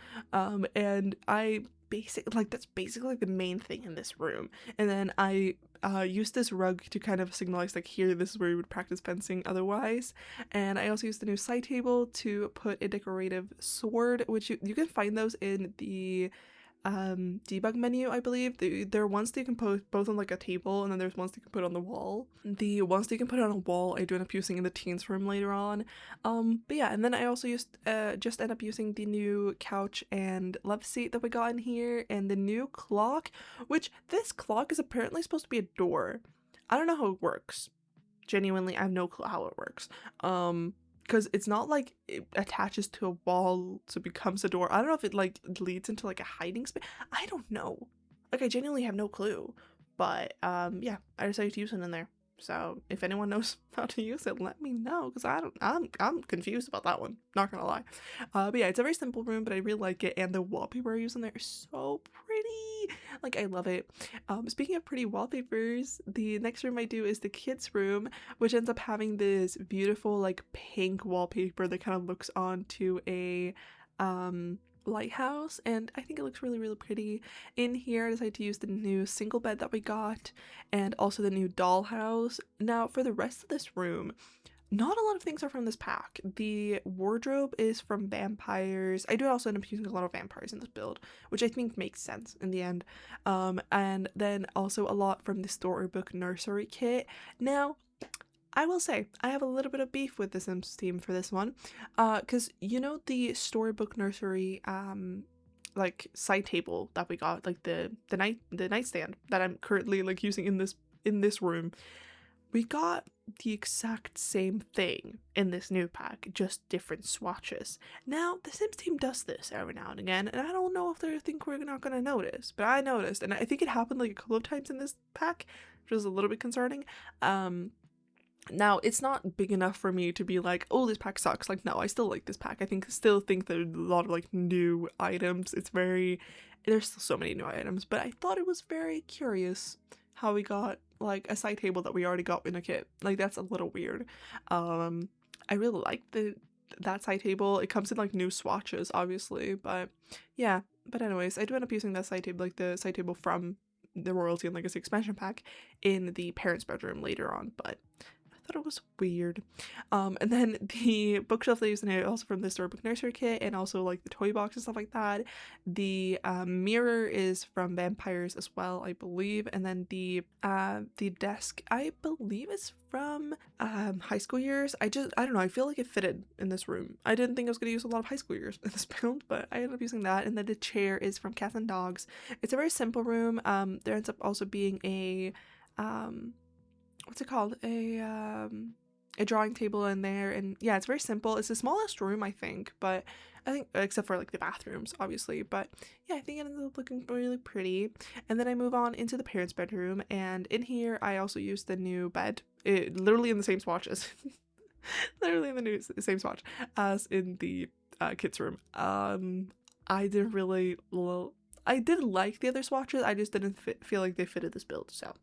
And that's basically like the main thing in this room. And then I used this rug to kind of signalize like, here, this is where you would practice fencing otherwise. And I also used the new side table to put a decorative sword, which you can find those in the debug menu, I believe. There are ones that you can put both on like a table, and then there's ones that you can put on the wall. The ones that you can put on a wall I do end up using in the teens room later on. But yeah, and then I also just end up using the new couch and love seat that we got in here, and the new clock, which this clock is apparently supposed to be a door. I don't know how it works. Genuinely, I have no clue how it works. Because it's not like it attaches to a wall so it becomes a door. I don't know if it like leads into like a hiding space. I don't know. Like, I genuinely have no clue. But yeah, I decided to use it in there. So if anyone knows how to use it, let me know, because I'm confused about that one, not gonna lie. But yeah, it's a very simple room, but I really like it, and the wallpaper I use in there is so pretty. Like, I love it. Speaking of pretty wallpapers, the next room I do is the kids room, which ends up having this beautiful like pink wallpaper that kind of looks onto a lighthouse, and I think it looks really, really pretty. In here I decided to use the new single bed that we got, and also the new dollhouse. Now for the rest of this room, not a lot of things are from this pack. The wardrobe is from vampires. I do also end up using a lot of vampires in this build, which I think makes sense in the end. And then also a lot from the storybook nursery kit. Now I will say, I have a little bit of beef with the Sims team for this one, because you know the storybook nursery, like side table that we got, like the nightstand that I'm currently like using in this room. We got the exact same thing in this new pack, just different swatches. Now, the Sims team does this every now and again, and I don't know if they think we're not gonna notice, but I noticed, and I think it happened like a couple of times in this pack, which was a little bit concerning. Now, it's not big enough for me to be like, oh, this pack sucks. Like, no, I still like this pack. Still think there are a lot of like new items. There's still so many new items, but I thought it was very curious how we got like a side table that we already got in a kit. Like, that's a little weird. I really like that side table. It comes in like new swatches, obviously, but yeah. But anyways, I do end up using that side table, like the side table from the Royalty and Legacy expansion pack, in the parents' bedroom later on, but I thought it was weird. And then the bookshelf they use in it also from the storybook nursery kit, and also like the toy box and stuff like that. The mirror is from vampires as well, I believe, and then the desk I believe is from high school years. I don't know, I feel like it fitted in this room. I didn't think I was going to use a lot of high school years in this build, but I ended up using that. And then the chair is from Cats and Dogs. It's a very simple room. There ends up also being a what's it called, a drawing table in there, and yeah, it's very simple. It's the smallest room, I think, but I think, except for like the bathrooms obviously, but yeah, I think it ends up looking really pretty. And then I move on into the parents' bedroom, and in here I also use the new bed, literally in the same swatches. Literally in the same swatch as in the kids room. I didn't really I did like the other swatches, I just didn't feel like they fitted this build, so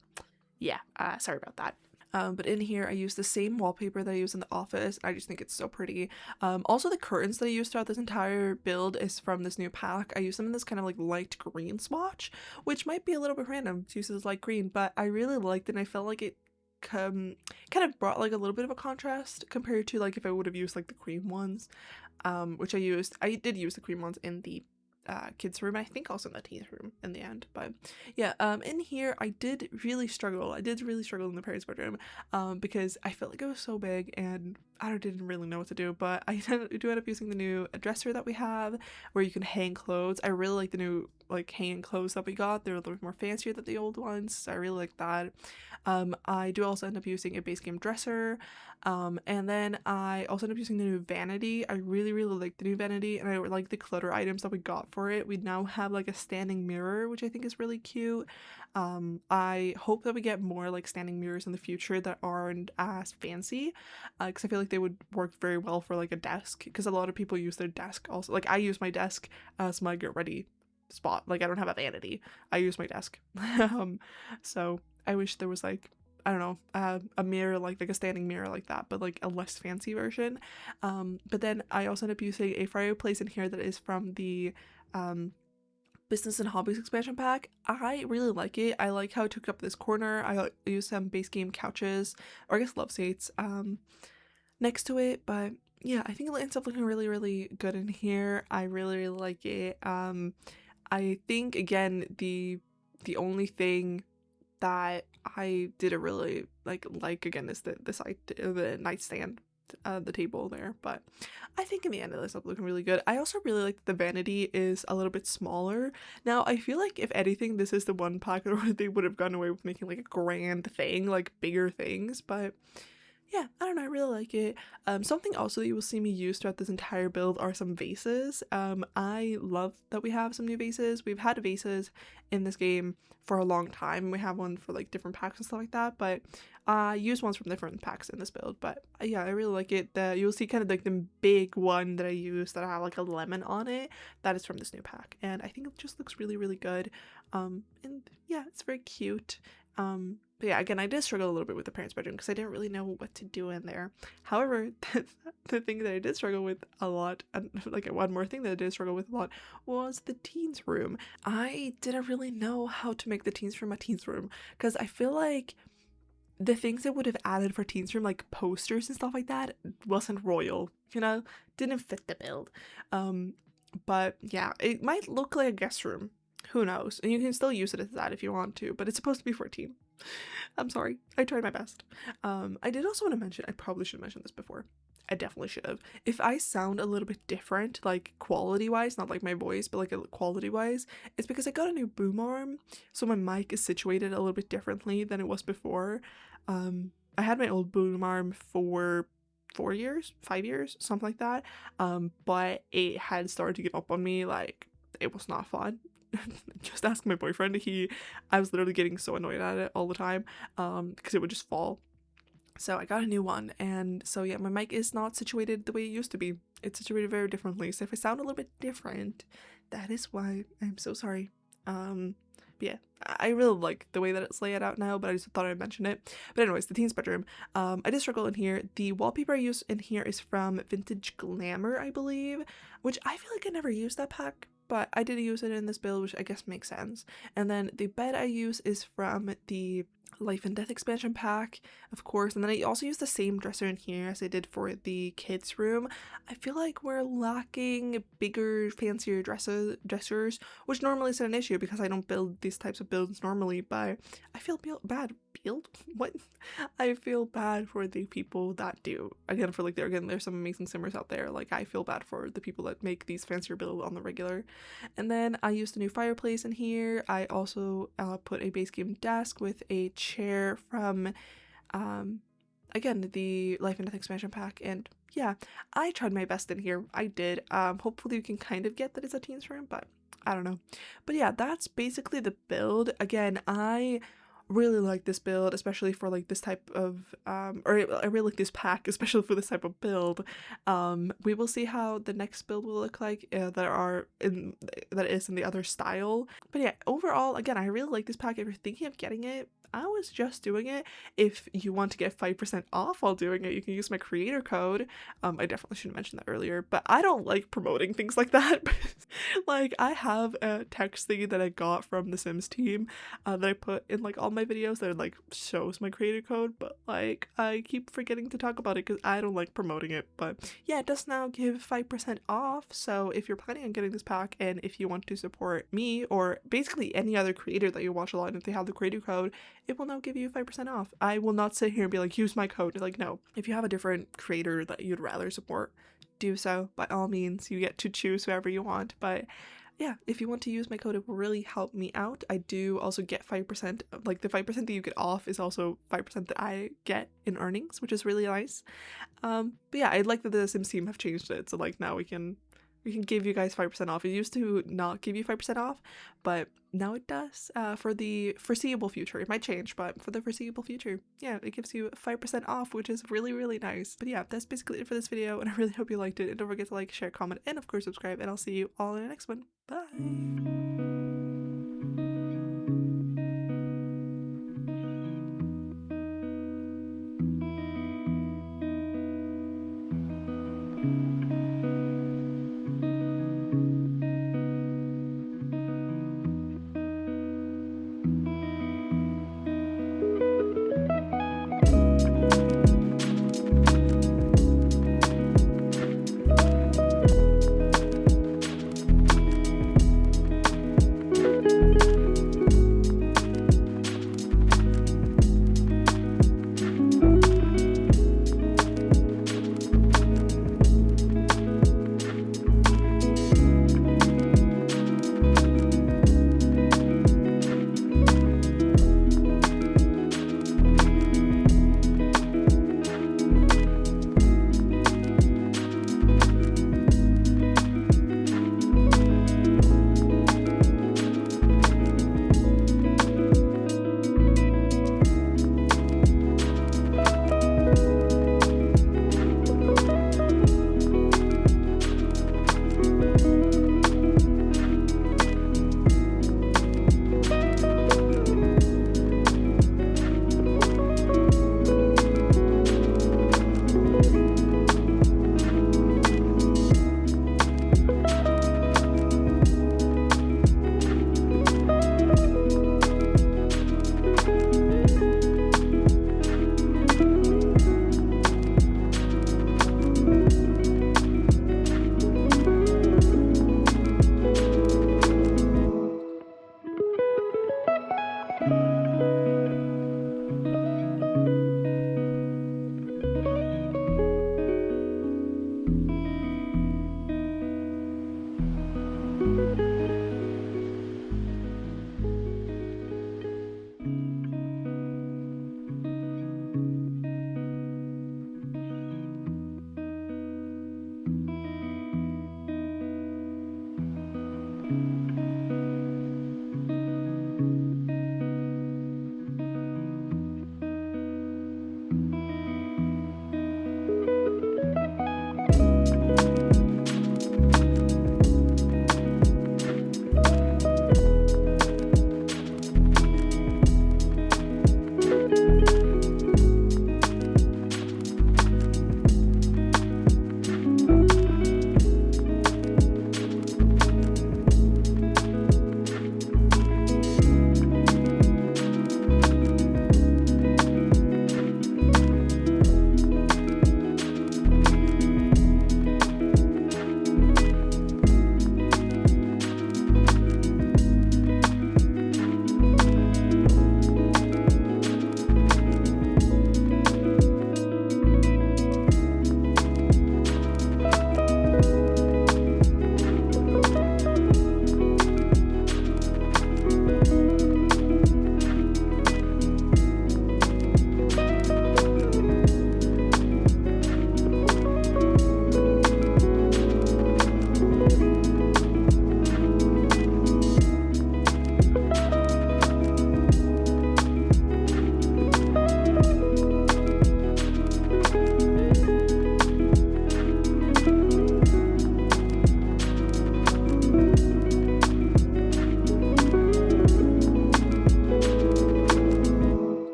yeah, sorry about that. But in here I use the same wallpaper that I use in the office. I just think it's so pretty. Also the curtains that I use throughout this entire build is from this new pack. I use them in this kind of like light green swatch, which might be a little bit random to use this light green, but I really liked it, and I felt like it kind of brought like a little bit of a contrast compared to like if I would have used like the cream ones, which I did use the cream ones in the kids room, I think also in the teens room in the end. But yeah, in here I did really struggle in the parents' bedroom, because I felt like it was so big and I didn't really know what to do. But I do end up using the new dresser that we have, where you can hang clothes. I really like the new like hanging clothes that we got. They're a little bit more fancier than the old ones, so I really like that. I do also end up using a base game dresser, and then I also end up using the new vanity. I really like the new vanity, and I like the clutter items that we got for it. We now have like a standing mirror, which I think is really cute. I hope that we get more like standing mirrors in the future that aren't as fancy, because I feel like they would work very well for like a desk, because a lot of people use their desk also. Like, I use my desk as my get ready spot. Like, I don't have a vanity, I use my desk. So I wish there was like, I don't know, a mirror like a standing mirror like that, but like a less fancy version. But then I also end up using a fireplace in here that is from the Business and Hobbies expansion pack. I really like it. I like how it took up this corner. I use some base game couches, or I guess love seats, next to it. But yeah, I think it ends up looking really good in here. I really like it. I think again the only thing that I didn't really like again is the nightstand, the table there. But I think in the end it ends up looking really good. I also really like that the vanity is a little bit smaller. Now I feel like if anything, this is the one pocket where they would have gone away with making like a grand thing, like bigger things. But yeah, I don't know, I really like it. Something also that you will see me use throughout this entire build are some vases. I love that we have some new vases. We've had vases in this game for a long time. We have one for like different packs and stuff like that, but I use ones from different packs in this build. But yeah, I really like it. You'll see kind of like the big one that I use that I have like a lemon on it. That is from this new pack, and I think it just looks really, really good. And yeah, it's very cute. But yeah, again, I did struggle a little bit with the parents' bedroom because I didn't really know what to do in there. However, the thing that I did struggle with a lot, and like one more thing that I did struggle with a lot, was the teens' room. I didn't really know how to make the teens' room a teens' room because I feel like the things that would have added for teens' room, like posters and stuff like that, wasn't royal, didn't fit the build. But yeah, it might look like a guest room. Who knows? And you can still use it as that if you want to, but it's supposed to be 14. I'm sorry. I tried my best. I did also want to mention, I probably should have mentioned this before. I definitely should have. If I sound a little bit different, like quality-wise, not like my voice, but like quality-wise, it's because I got a new boom arm, so my mic is situated a little bit differently than it was before. I had my old boom arm for 5 years, something like that. But it had started to get up on me, like, it was not fun. Just ask my boyfriend. I was literally getting so annoyed at it all the time, because it would just fall. So I got a new one, and so yeah, my mic is not situated the way it used to be. It's situated very differently. So if I sound a little bit different, that is why. I'm so sorry. But yeah, I really like the way that it's laid out now, but I just thought I'd mention it. But anyways, the teen's bedroom. I did struggle in here. The wallpaper I use in here is from Vintage Glamour, I believe, which I feel like I never used that pack, but I did use it in this build, which I guess makes sense. And then the bed I use is from the Life and Death expansion pack, of course, and then I also use the same dresser in here as I did for the kids' room. I feel like we're lacking bigger, fancier dressers, which normally is an issue because I don't build these types of builds normally, but I feel bad. What? I feel bad for the people that do. Again, there's some amazing simmers out there. Like, I feel bad for the people that make these fancier builds on the regular. And then I used a new fireplace in here. I also put a base game desk with a chair from, again, the Life and Death expansion pack. And yeah, I tried my best in here. I did. Hopefully you can kind of get that it's a teens room, but I don't know. But yeah, that's basically the build. Again, I really like this build, especially for like this type of or I really like this pack, especially for this type of build. We will see how the next build will look like that is in the other style. But yeah, overall, again, I really like this pack. If you're thinking of getting it, I was just doing it. If you want to get 5% off while doing it, you can use my creator code. I definitely should have mentioned that earlier, but I don't like promoting things like that. Like, I have a text thingy that I got from the Sims team that I put in like all my videos that like shows my creator code, but like I keep forgetting to talk about it because I don't like promoting it. But yeah, it does now give 5% off. So if you're planning on getting this pack, and if you want to support me or basically any other creator that you watch a lot, and if they have the creator code, it will now give you 5% off. I will not sit here and be like, use my code. Like, no. If you have a different creator that you'd rather support, do so. By all means, you get to choose whoever you want. But yeah, if you want to use my code, it will really help me out. I do also get 5%. Like, the 5% that you get off is also 5% that I get in earnings, which is really nice. But yeah, I like that the Sims team have changed it. So like now we can give you guys 5% off. It used to not give you 5% off, but now it does for the foreseeable future. It might change, but for the foreseeable future, yeah, it gives you 5% off, which is really, really nice. But yeah, that's basically it for this video, and I really hope you liked it. And don't forget to like, share, comment, and of course subscribe, and I'll see you all in the next one. Bye!